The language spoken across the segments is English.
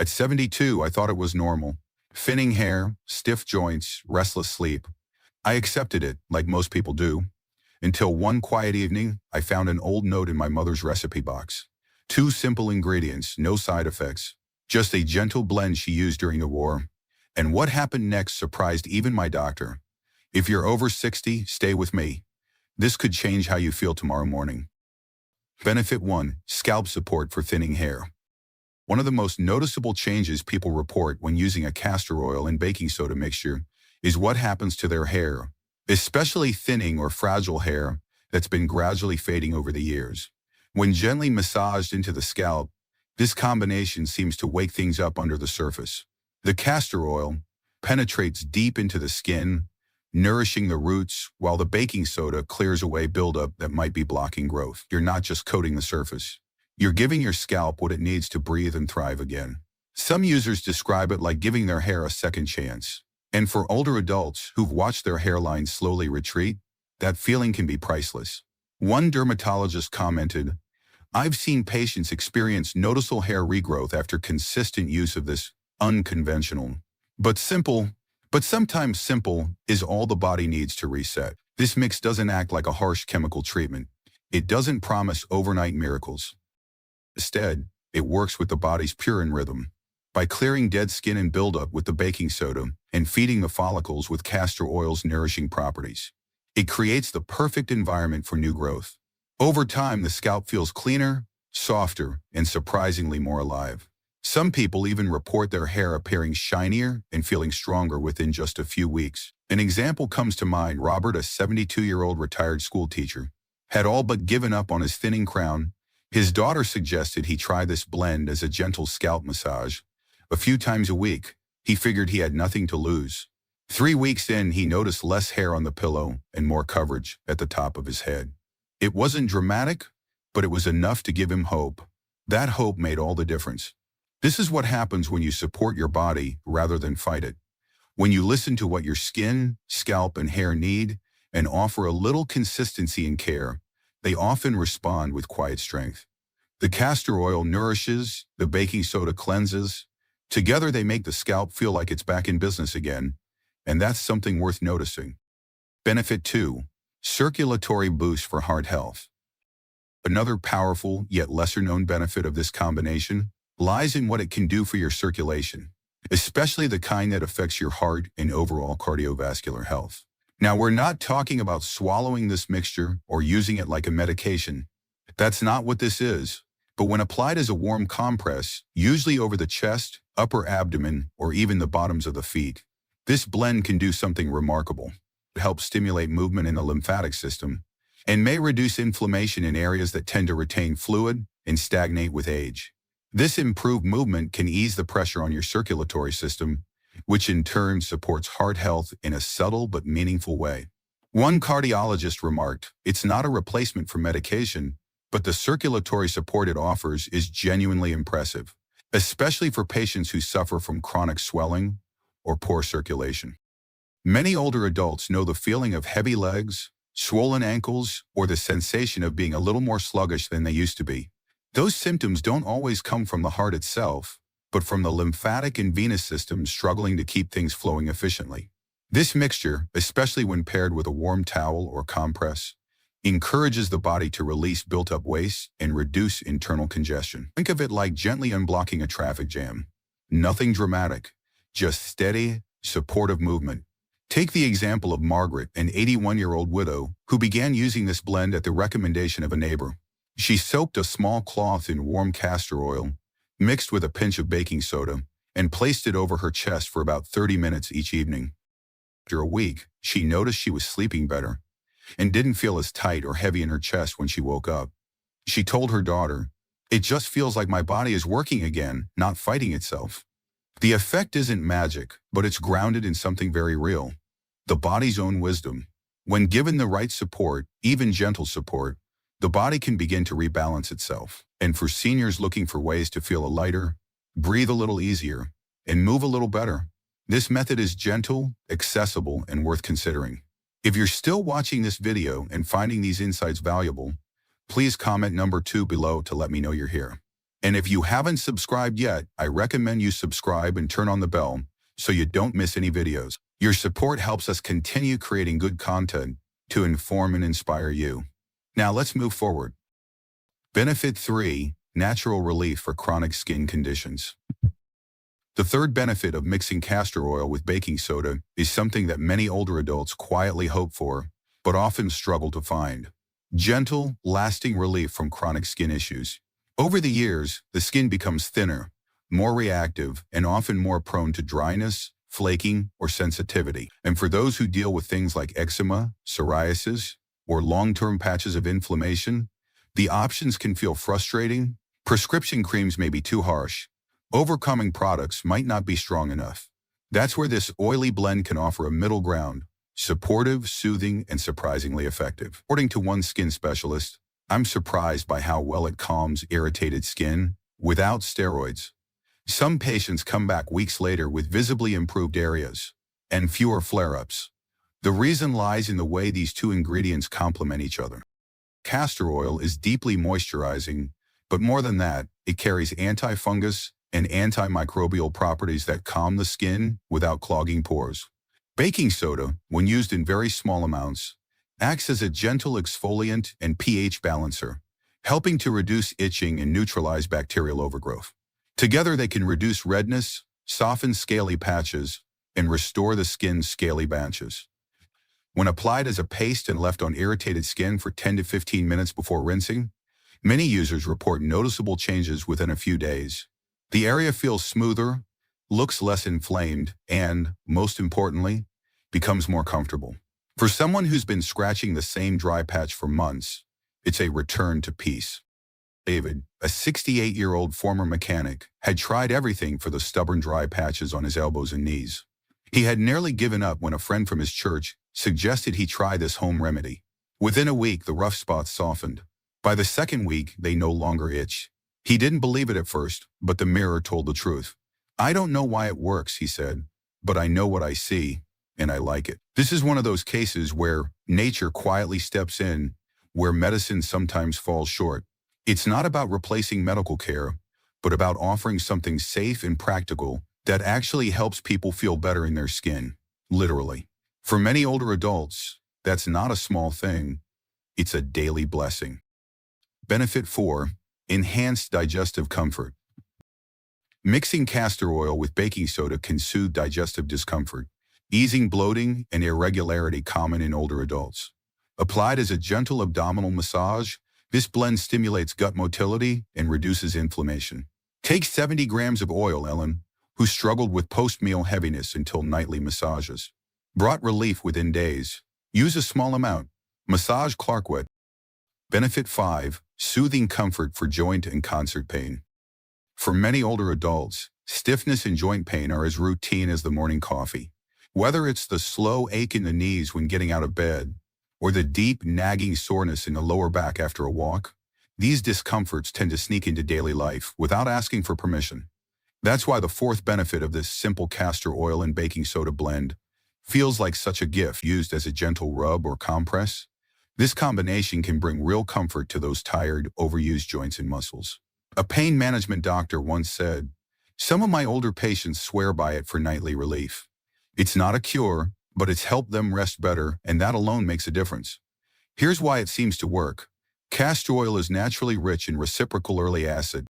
At 72, I thought it was normal. Thinning hair, stiff joints, restless sleep. I accepted it, like most people do, until one quiet evening, I found an old note in my mother's recipe box. 2 simple ingredients, no side effects, just a gentle blend she used during the war. And what happened next surprised even my doctor. If you're over 60, stay with me. This could change how you feel tomorrow morning. Benefit 1. Scalp support for thinning hair. One of the most noticeable changes people report when using a castor oil and baking soda mixture is what happens to their hair, especially thinning or fragile hair that's been gradually fading over the years. When gently massaged into the scalp, this combination seems to wake things up under the surface. The castor oil penetrates deep into the skin, nourishing the roots, while the baking soda clears away buildup that might be blocking growth. You're not just coating the surface. You're giving your scalp what it needs to breathe and thrive again. Some users describe it like giving their hair a second chance. And for older adults who've watched their hairline slowly retreat, that feeling can be priceless. One dermatologist commented, "I've seen patients experience noticeable hair regrowth after consistent use of this unconventional, but sometimes simple is all the body needs to reset. This mix doesn't act like a harsh chemical treatment. It doesn't promise overnight miracles. Instead, it works with the body's purine rhythm. By clearing dead skin and buildup with the baking soda and feeding the follicles with castor oil's nourishing properties, it creates the perfect environment for new growth. Over time, the scalp feels cleaner, softer, and surprisingly more alive. Some people even report their hair appearing shinier and feeling stronger within just a few weeks. An example comes to mind. Robert, a 72-year-old retired school teacher, had all but given up on his thinning crown. His daughter suggested he try this blend as a gentle scalp massage. A few times a week, he figured he had nothing to lose. 3 weeks in, he noticed less hair on the pillow and more coverage at the top of his head. It wasn't dramatic, but it was enough to give him hope. That hope made all the difference. This is what happens when you support your body rather than fight it. When you listen to what your skin, scalp, and hair need and offer a little consistency and care, they often respond with quiet strength. The castor oil nourishes, the baking soda cleanses. Together they make the scalp feel like it's back in business again, and that's something worth noticing. Benefit 2. Circulatory boost for heart health. Another powerful yet lesser-known benefit of this combination lies in what it can do for your circulation, especially the kind that affects your heart and overall cardiovascular health. Now, we're not talking about swallowing this mixture or using it like a medication. That's not what this is. But when applied as a warm compress, usually over the chest, upper abdomen, or even the bottoms of the feet, this blend can do something remarkable. It helps stimulate movement in the lymphatic system and may reduce inflammation in areas that tend to retain fluid and stagnate with age. This improved movement can ease the pressure on your circulatory system, which in turn supports heart health in a subtle but meaningful way. One cardiologist remarked, "It's not a replacement for medication, but the circulatory support it offers is genuinely impressive, especially for patients who suffer from chronic swelling or poor circulation." Many older adults know the feeling of heavy legs, swollen ankles, or the sensation of being a little more sluggish than they used to be. Those symptoms don't always come from the heart itself, but from the lymphatic and venous systems struggling to keep things flowing efficiently. This mixture, especially when paired with a warm towel or compress, encourages the body to release built-up waste and reduce internal congestion. Think of it like gently unblocking a traffic jam. Nothing dramatic, just steady, supportive movement. Take the example of Margaret, an 81-year-old widow who began using this blend at the recommendation of a neighbor. She soaked a small cloth in warm castor oil, mixed with a pinch of baking soda, and placed it over her chest for about 30 minutes each evening. After a week, she noticed she was sleeping better and didn't feel as tight or heavy in her chest when she woke up. She told her daughter, "It just feels like my body is working again, not fighting itself." The effect isn't magic, but it's grounded in something very real: the body's own wisdom. When given the right support, even gentle support, the body can begin to rebalance itself. And for seniors looking for ways to feel lighter, breathe a little easier, and move a little better, this method is gentle, accessible, and worth considering. If you're still watching this video and finding these insights valuable, please comment number 2 below to let me know you're here. And if you haven't subscribed yet, I recommend you subscribe and turn on the bell so you don't miss any videos. Your support helps us continue creating good content to inform and inspire you. Now let's move forward. Benefit 3. Natural relief for chronic skin conditions. The third benefit of mixing castor oil with baking soda is something that many older adults quietly hope for, but often struggle to find. Gentle, lasting relief from chronic skin issues. Over the years, the skin becomes thinner, more reactive, and often more prone to dryness, flaking, or sensitivity. And for those who deal with things like eczema, psoriasis, or long-term patches of inflammation, the options can feel frustrating. Prescription creams may be too harsh. Overcoming products might not be strong enough. That's where this oily blend can offer a middle ground, supportive, soothing, and surprisingly effective. According to one skin specialist, I'm surprised by how well it calms irritated skin without steroids. Some patients come back weeks later with visibly improved areas and fewer flare-ups. The reason lies in the way these two ingredients complement each other. Castor oil is deeply moisturizing, but more than that, it carries anti-fungus and antimicrobial properties that calm the skin without clogging pores. Baking soda, when used in very small amounts, acts as a gentle exfoliant and pH balancer, helping to reduce itching and neutralize bacterial overgrowth. Together, they can reduce redness, soften scaly patches, and restore the skin's scaly branches. When applied as a paste and left on irritated skin for 10 to 15 minutes before rinsing, many users report noticeable changes within a few days. The area feels smoother, looks less inflamed, and, most importantly, becomes more comfortable. For someone who's been scratching the same dry patch for months, it's a return to peace. David, a 68-year-old former mechanic, had tried everything for the stubborn dry patches on his elbows and knees. He had nearly given up when a friend from his church suggested he try this home remedy. Within a week, the rough spots softened. By the second week, they no longer itch. He didn't believe it at first, but the mirror told the truth. "I don't know why it works," he said, "but I know what I see, and I like it." This is one of those cases where nature quietly steps in, where medicine sometimes falls short. It's not about replacing medical care, but about offering something safe and practical that actually helps people feel better in their skin, literally. For many older adults, that's not a small thing. It's a daily blessing. Benefit 4. Enhanced digestive comfort. Mixing castor oil with baking soda can soothe digestive discomfort, easing bloating and irregularity common in older adults. Applied as a gentle abdominal massage, this blend stimulates gut motility and reduces inflammation. Take 70 grams of oil, Ellen, who struggled with post-meal heaviness until nightly massages. Brought relief within days. Use a small amount. Massage Clarkwet. Benefit 5. Soothing comfort for joint and concert pain. For many older adults, stiffness and joint pain are as routine as the morning coffee. Whether it's the slow ache in the knees when getting out of bed, or the deep, nagging soreness in the lower back after a walk, these discomforts tend to sneak into daily life without asking for permission. That's why the fourth benefit of this simple castor oil and baking soda blend feels like such a gift used as a gentle rub or compress. This combination can bring real comfort to those tired, overused joints and muscles. A pain management doctor once said, "Some of my older patients swear by it for nightly relief. It's not a cure, but it's helped them rest better, and that alone makes a difference." Here's why it seems to work. Castor oil is naturally rich in reciprocal early acid.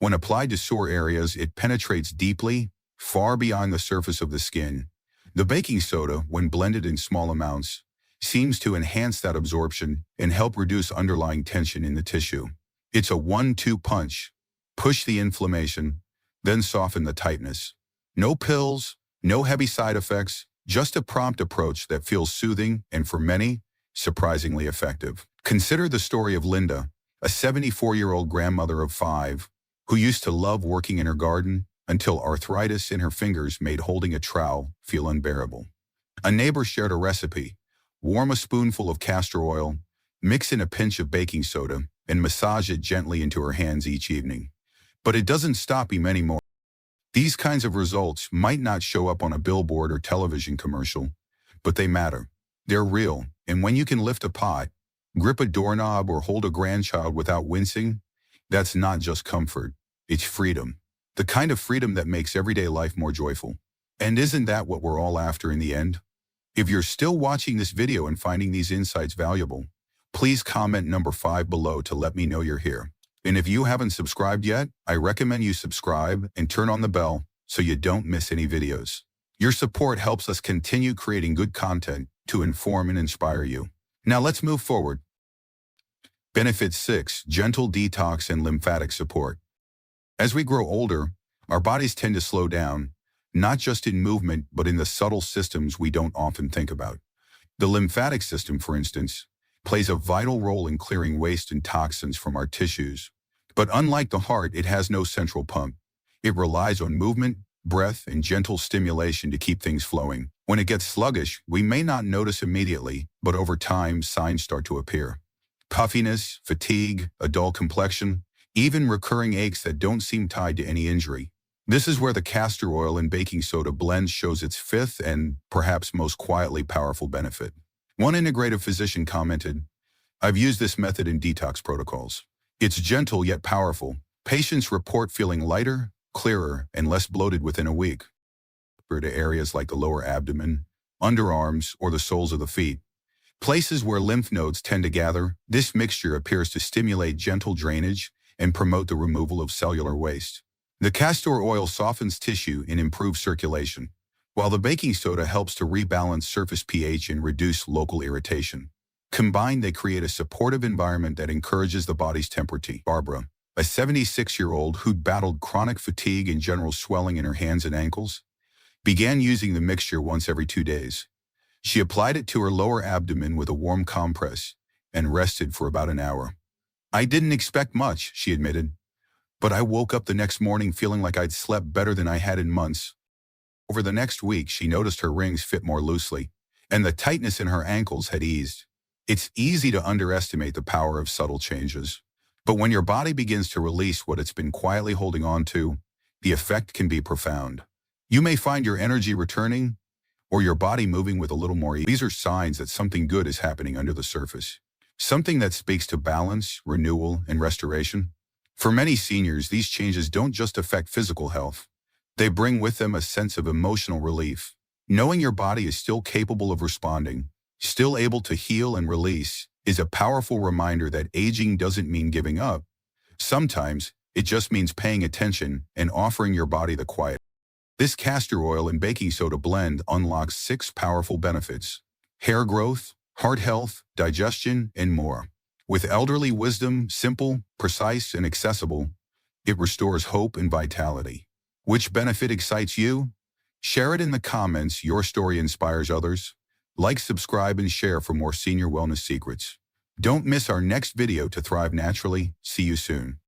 When applied to sore areas, it penetrates deeply, far beyond the surface of the skin. The baking soda, when blended in small amounts, seems to enhance that absorption and help reduce underlying tension in the tissue. It's a 1-2 punch. Push the inflammation, then soften the tightness. No pills, no heavy side effects, just a prompt approach that feels soothing and, for many, surprisingly effective. Consider the story of Linda, a 74-year-old grandmother of 5, who used to love working in her garden until arthritis in her fingers made holding a trowel feel unbearable. A neighbor shared a recipe. Warm a spoonful of castor oil, mix in a pinch of baking soda, and massage it gently into her hands each evening. But it doesn't stop him anymore. These kinds of results might not show up on a billboard or television commercial, but they matter. They're real, and when you can lift a pot, grip a doorknob, or hold a grandchild without wincing, That's not just comfort, it's freedom. The kind of freedom that makes everyday life more joyful. And isn't that what we're all after in the end? If you're still watching this video and finding these insights valuable, please comment number 5 below to let me know you're here. And if you haven't subscribed yet, I recommend you subscribe and turn on the bell so you don't miss any videos. Your support helps us continue creating good content to inform and inspire you. Now let's move forward. Benefit 6, gentle detox and lymphatic support. As we grow older, our bodies tend to slow down, not just in movement, but in the subtle systems we don't often think about. The lymphatic system, for instance, plays a vital role in clearing waste and toxins from our tissues. But unlike the heart, it has no central pump. It relies on movement, breath, and gentle stimulation to keep things flowing. When it gets sluggish, we may not notice immediately, but over time, signs start to appear. Puffiness, fatigue, a dull complexion, even recurring aches that don't seem tied to any injury. This is where the castor oil and baking soda blend shows its fifth and perhaps most quietly powerful benefit. One integrative physician commented, "I've used this method in detox protocols. It's gentle yet powerful. Patients report feeling lighter, clearer, and less bloated within a week." To areas like the lower abdomen, underarms, or the soles of the feet, places where lymph nodes tend to gather, this mixture appears to stimulate gentle drainage and promote the removal of cellular waste. The castor oil softens tissue and improves circulation, while the baking soda helps to rebalance surface pH and reduce local irritation. Combined, they create a supportive environment that encourages the body's temperature. Barbara, a 76-year-old who'd battled chronic fatigue and general swelling in her hands and ankles, began using the mixture once every 2 days. She applied it to her lower abdomen with a warm compress and rested for about an hour. "I didn't expect much," she admitted, "but I woke up the next morning feeling like I'd slept better than I had in months." Over the next week, she noticed her rings fit more loosely, and the tightness in her ankles had eased. It's easy to underestimate the power of subtle changes, but when your body begins to release what it's been quietly holding on to, the effect can be profound. You may find your energy returning, or your body moving with a little more ease. These are signs that something good is happening under the surface, something that speaks to balance, renewal, and restoration. For many seniors, these changes don't just affect physical health. They bring with them a sense of emotional relief. Knowing your body is still capable of responding, still able to heal and release, is a powerful reminder that aging doesn't mean giving up. Sometimes, it just means paying attention and offering your body the quiet. This castor oil and baking soda blend unlocks 6 powerful benefits: hair growth, heart health, digestion, and more. With elderly wisdom, simple, precise, and accessible, it restores hope and vitality. Which benefit excites you? Share it in the comments. Your story inspires others. Like, subscribe, and share for more senior wellness secrets. Don't miss our next video to thrive naturally. See you soon.